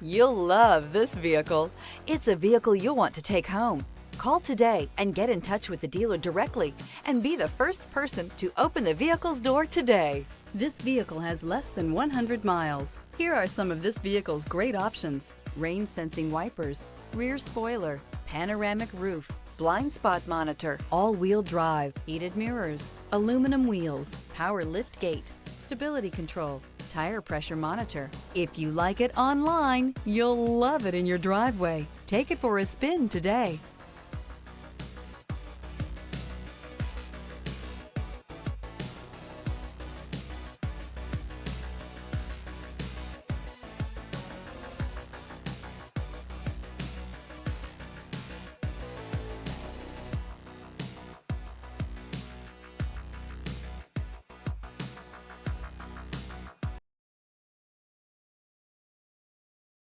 You'll love this vehicle. It's a vehicle you'll want to take home. Call today and get in touch with the dealer directly and be the first person to open the vehicle's door today. This vehicle has less than 100 miles. Here are some of this vehicle's great options: rain sensing wipers, rear spoiler, panoramic roof, blind spot monitor, all-wheel drive, heated mirrors, aluminum wheels, power liftgate, stability control, tire pressure monitor. If you like it online, you'll love it in your driveway. Take it for a spin today.